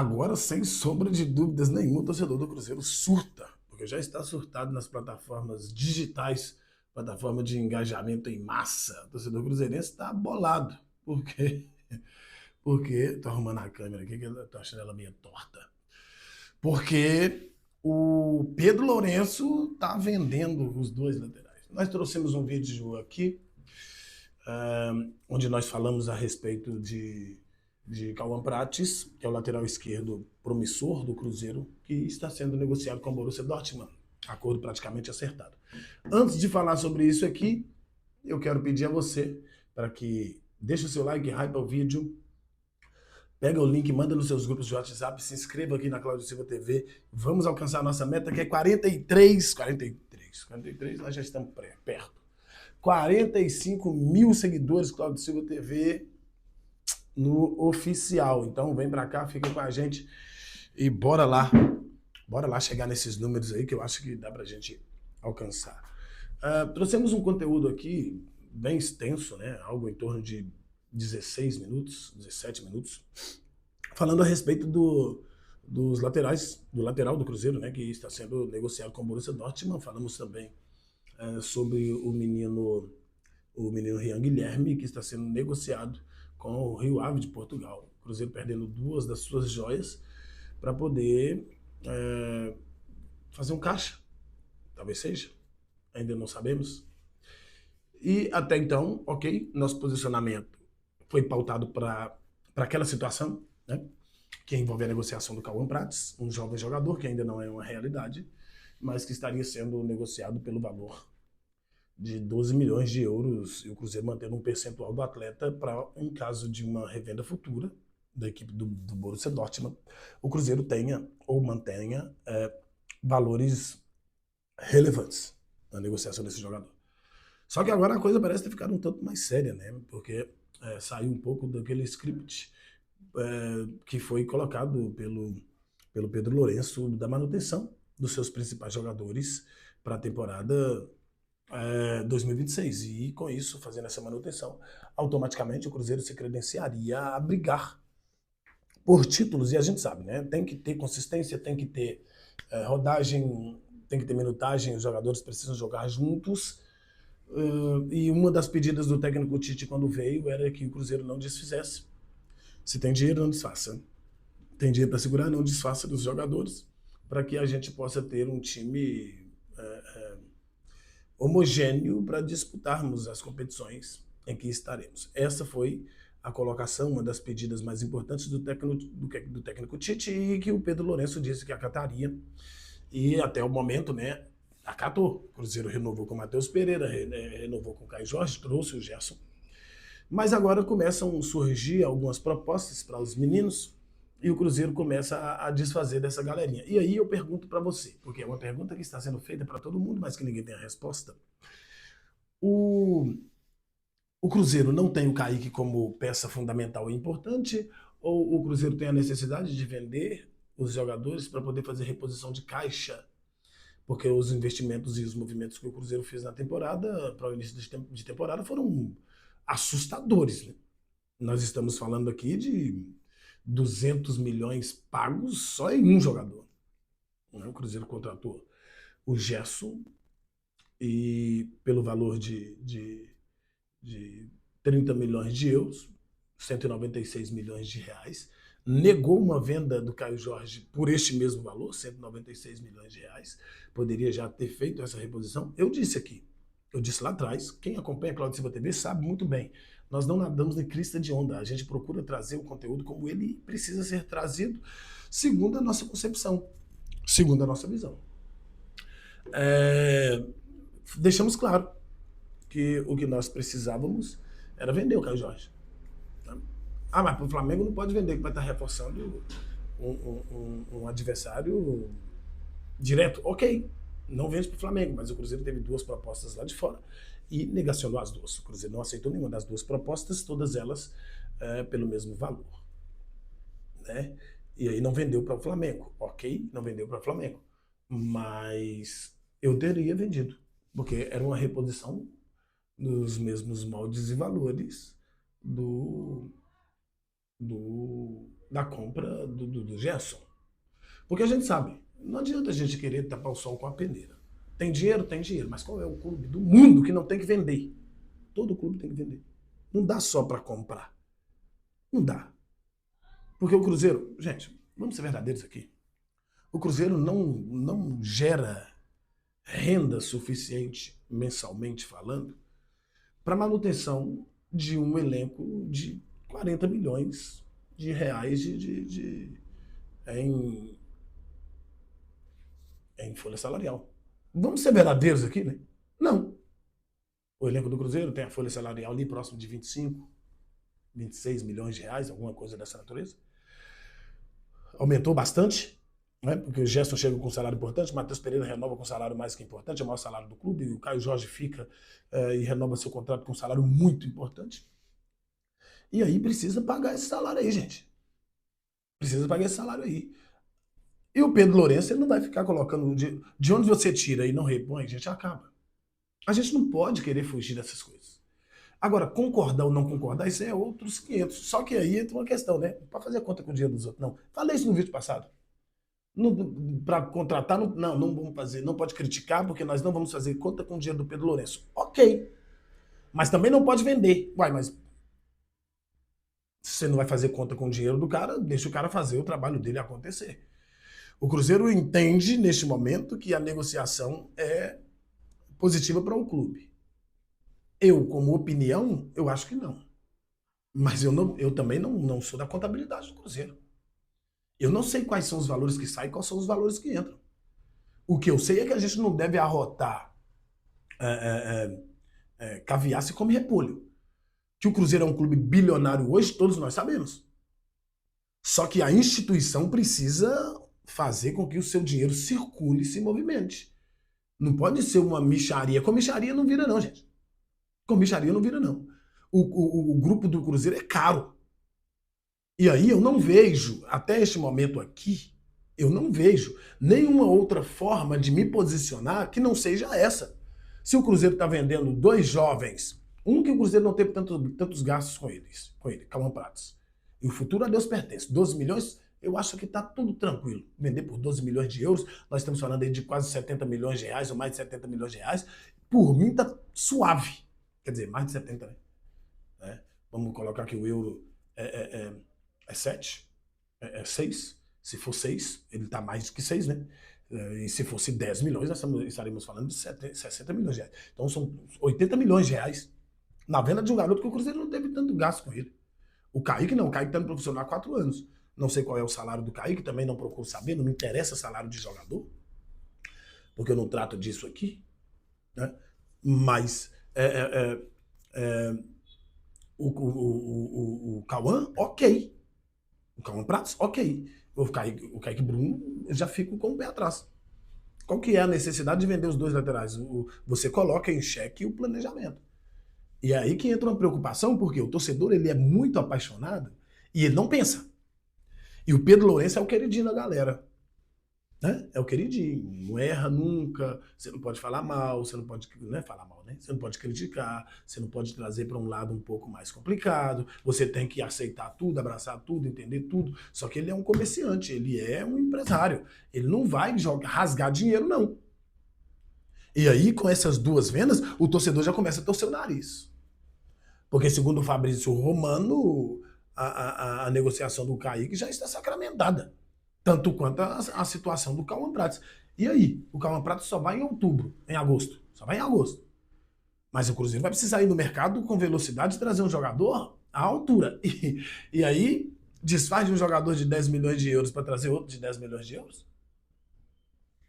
Agora, sem sombra de dúvidas nenhuma, o torcedor do Cruzeiro surta, porque já está surtado nas plataformas digitais, plataforma de engajamento em massa. O torcedor cruzeirense está bolado. Por quê? Porque, tô arrumando a câmera aqui, que eu tô achando ela meio torta. Porque o Pedro Lourenço está vendendo os dois laterais. Nós trouxemos um vídeo aqui, onde nós falamos a respeito de Cauã Prates, que é o lateral esquerdo promissor do Cruzeiro, que está sendo negociado com o Borussia Dortmund. Acordo praticamente acertado. Antes de falar sobre isso aqui, eu quero pedir a você para que deixe o seu like, hype ao vídeo, pega o link, manda nos seus grupos de WhatsApp, se inscreva aqui na Cláudio Silva TV. Vamos alcançar a nossa meta, que é 43, nós já estamos perto. 45 mil seguidores Cláudio Silva TV no oficial. Então vem pra cá, fica com a gente e bora lá. Bora lá chegar nesses números aí que eu acho que dá pra gente alcançar. Trouxemos um conteúdo aqui bem extenso, né? Algo em torno de 16 minutos, 17 minutos, falando a respeito dos laterais, do lateral do Cruzeiro, né? Que está sendo negociado com o Borussia Dortmund. Falamos também sobre o menino Rian Guilherme, que está sendo negociado com o Rio Ave de Portugal. O Cruzeiro perdendo duas das suas joias para poder fazer um caixa. Talvez seja. Ainda não sabemos. E até então, ok, nosso posicionamento foi pautado para aquela situação, né, que envolve a negociação do Cauã Prates, um jovem jogador que ainda não é uma realidade, mas que estaria sendo negociado pelo valor de 12 milhões de euros, e o Cruzeiro mantendo um percentual do atleta para, em caso de uma revenda futura da equipe do Borussia Dortmund, o Cruzeiro tenha ou mantenha valores relevantes na negociação desse jogador. Só que agora a coisa parece ter ficado um tanto mais séria, né? Porque saiu um pouco daquele script que foi colocado pelo Pedro Lourenço da manutenção dos seus principais jogadores para a temporada 2026. E com isso, fazendo essa manutenção, automaticamente o Cruzeiro se credenciaria a brigar por títulos. E a gente sabe, né? Tem que ter consistência, tem que ter rodagem, tem que ter minutagem, os jogadores precisam jogar juntos. E uma das pedidas do técnico Tite quando veio era que o Cruzeiro não desfizesse. Se tem dinheiro, não desfaça. Tem dinheiro para segurar, não desfaça dos jogadores, para que a gente possa ter um time homogêneo para disputarmos as competições em que estaremos. Essa foi a colocação, uma das pedidas mais importantes do técnico Tite, e que o Pedro Lourenço disse que acataria. E até o momento, né, acatou. O Cruzeiro renovou com o Matheus Pereira, renovou com o Caio Jorge, trouxe o Gerson. Mas agora começam a surgir algumas propostas para os meninos e o Cruzeiro começa a desfazer dessa galerinha. E aí eu pergunto para você, porque é uma pergunta que está sendo feita para todo mundo, mas que ninguém tem a resposta. O Cruzeiro não tem o Kaique como peça fundamental e importante, ou o Cruzeiro tem a necessidade de vender os jogadores para poder fazer reposição de caixa? Porque os investimentos e os movimentos que o Cruzeiro fez na temporada, para o início de temporada, foram assustadores. Né? Nós estamos falando aqui de 200 milhões pagos só em um jogador. O Cruzeiro contratou o Gerson e pelo valor de 30 milhões de euros, 196 milhões de reais, negou uma venda do Caio Jorge por este mesmo valor, 196 milhões de reais, poderia já ter feito essa reposição. Eu disse aqui, eu disse lá atrás, quem acompanha a Cláudio Silva TV sabe muito bem, nós não nadamos em crista de onda, a gente procura trazer o conteúdo como ele precisa ser trazido, segundo a nossa concepção, segundo a nossa visão. Deixamos claro que o que nós precisávamos era vender o Caio Jorge. Mas para o Flamengo não pode vender, que vai estar reforçando um adversário direto. Ok, não vende para o Flamengo, mas o Cruzeiro teve duas propostas lá de fora e negacionou as duas. O Cruzeiro não aceitou nenhuma das duas propostas, todas elas pelo mesmo valor. Né? E aí não vendeu para o Flamengo. Ok, não vendeu para o Flamengo. Mas eu teria vendido, porque era uma reposição nos mesmos moldes e valores do da compra do Gerson. Porque a gente sabe, não adianta a gente querer tapar o sol com a peneira. Tem dinheiro, mas qual é o clube do mundo que não tem que vender? Todo clube tem que vender. Não dá só para comprar. Não dá. Porque o Cruzeiro, gente, vamos ser verdadeiros aqui. O Cruzeiro não gera renda suficiente, mensalmente falando, para manutenção de um elenco de 40 milhões de reais em, em folha salarial. Vamos ser verdadeiros aqui, né? Não. O elenco do Cruzeiro tem a folha salarial ali próximo de 25, 26 milhões de reais, alguma coisa dessa natureza. Aumentou bastante, né? Porque o Gerson chega com um salário importante, o Matheus Pereira renova com um salário mais que importante, é o maior salário do clube, e o Caio Jorge fica e renova seu contrato com um salário muito importante. E aí precisa pagar esse salário aí, gente. Precisa pagar esse salário aí. E o Pedro Lourenço, ele não vai ficar colocando de onde você tira e não repõe, a gente acaba. A gente não pode querer fugir dessas coisas. Agora, concordar ou não concordar, isso é outros 500. Só que aí entra uma questão, né? Para fazer conta com o dinheiro dos outros. Não. Falei isso no vídeo passado. Para contratar, não vamos fazer, não pode criticar, porque nós não vamos fazer conta com o dinheiro do Pedro Lourenço. Ok. Mas também não pode vender. Uai, mas se você não vai fazer conta com o dinheiro do cara, deixa o cara fazer o trabalho dele acontecer. O Cruzeiro entende, neste momento, que a negociação é positiva para o clube. Eu, como opinião, eu acho que não. Mas eu também não sou da contabilidade do Cruzeiro. Eu não sei quais são os valores que saem e quais são os valores que entram. O que eu sei é que a gente não deve arrotar caviar se come repolho. Que o Cruzeiro é um clube bilionário hoje, todos nós sabemos. Só que a instituição precisa fazer com que o seu dinheiro circule e se movimente. Não pode ser uma mixaria. Com mixaria não vira não, gente. Com mixaria não vira não. O grupo do Cruzeiro é caro. E aí eu não vejo, até este momento aqui, eu não vejo nenhuma outra forma de me posicionar que não seja essa. Se o Cruzeiro está vendendo dois jovens, um que o Cruzeiro não teve tantos gastos com ele, Cauã Pratos. E o futuro a Deus pertence. 12 milhões, eu acho que está tudo tranquilo. Vender por 12 milhões de euros, nós estamos falando aí de quase 70 milhões de reais, ou mais de 70 milhões de reais. Por mim está suave. Quer dizer, mais de 70, né? Vamos colocar que o euro é 7, é 6. Se for 6, ele está mais do que 6, né? E se fosse 10 milhões, nós estaremos falando de 60 milhões de reais. Então são 80 milhões de reais na venda de um garoto que o Cruzeiro não teve tanto gasto com ele. O Kaique não, o Kaique está no profissional há 4 anos. Não sei qual é o salário do Kaique, também não procuro saber, não me interessa salário de jogador, porque eu não trato disso aqui, né? Mas o Cauã, ok. O Cauã Pratos, ok. O Kaique Bruno, eu já fico com o pé atrás. Qual que é a necessidade de vender os dois laterais? Você coloca em xeque o planejamento. E é aí que entra uma preocupação, porque o torcedor ele é muito apaixonado e ele não pensa. E o Pedro Lourenço é o queridinho da galera. Né? É o queridinho, não erra nunca, você não pode falar mal, você não pode falar mal, né? Você não pode criticar, você não pode trazer para um lado um pouco mais complicado, você tem que aceitar tudo, abraçar tudo, entender tudo. Só que ele é um comerciante, ele é um empresário, ele não vai rasgar dinheiro, não. E aí, com essas duas vendas, o torcedor já começa a torcer o nariz. Porque, segundo o Fabrício Romano, a negociação do Kaique já está sacramentada. Tanto quanto a situação do Cauã Pratos. E aí? O Cauã Pratos só vai em outubro, em agosto. Só vai em agosto. Mas o Cruzeiro vai precisar ir no mercado com velocidade e trazer um jogador à altura. E aí, desfaz de um jogador de 10 milhões de euros para trazer outro de 10 milhões de euros?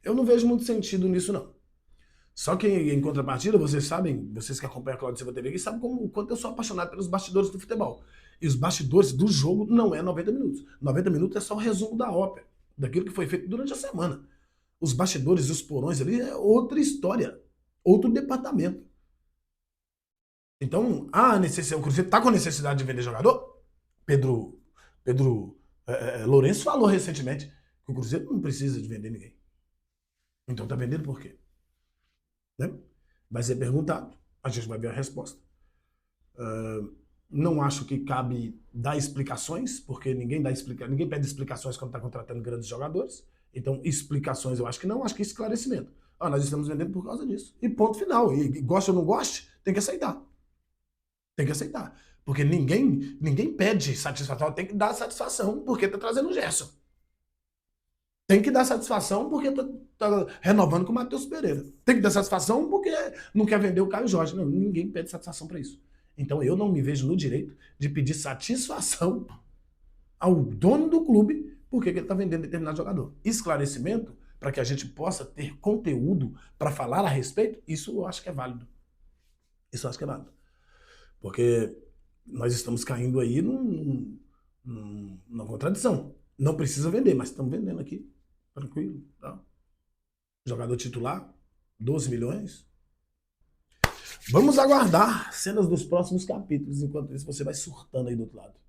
Eu não vejo muito sentido nisso, não. Só que, em contrapartida, vocês sabem, vocês que acompanham a Claudio Silva TV, sabem o quanto eu sou apaixonado pelos bastidores do futebol. E os bastidores do jogo não é 90 minutos. 90 minutos é só o resumo da ópera, daquilo que foi feito durante a semana. Os bastidores e os porões ali é outra história, outro departamento. Então, o Cruzeiro está com necessidade de vender jogador? Pedro Lourenço falou recentemente que o Cruzeiro não precisa de vender ninguém. Então está vendendo por quê? Né? Vai ser perguntado, a gente vai ver a resposta. Não acho que cabe dar explicações, porque ninguém pede explicações quando está contratando grandes jogadores. Então, explicações eu acho que não, acho que esclarecimento. Ah, nós estamos vendendo por causa disso. E ponto final. E goste ou não goste, tem que aceitar. Tem que aceitar. Porque ninguém pede satisfação, tem que dar satisfação porque está trazendo o Gerson. Tem que dar satisfação porque tá renovando com o Matheus Pereira. Tem que dar satisfação porque não quer vender o Caio Jorge. Não, ninguém pede satisfação para isso. Então eu não me vejo no direito de pedir satisfação ao dono do clube porque ele está vendendo determinado jogador. Esclarecimento para que a gente possa ter conteúdo para falar a respeito, isso eu acho que é válido. Isso eu acho que é válido. Porque nós estamos caindo aí numa contradição. Não precisa vender, mas estamos vendendo aqui. Tranquilo. Tá? Jogador titular, 12 milhões. Vamos aguardar cenas dos próximos capítulos. Enquanto isso, você vai surtando aí do outro lado.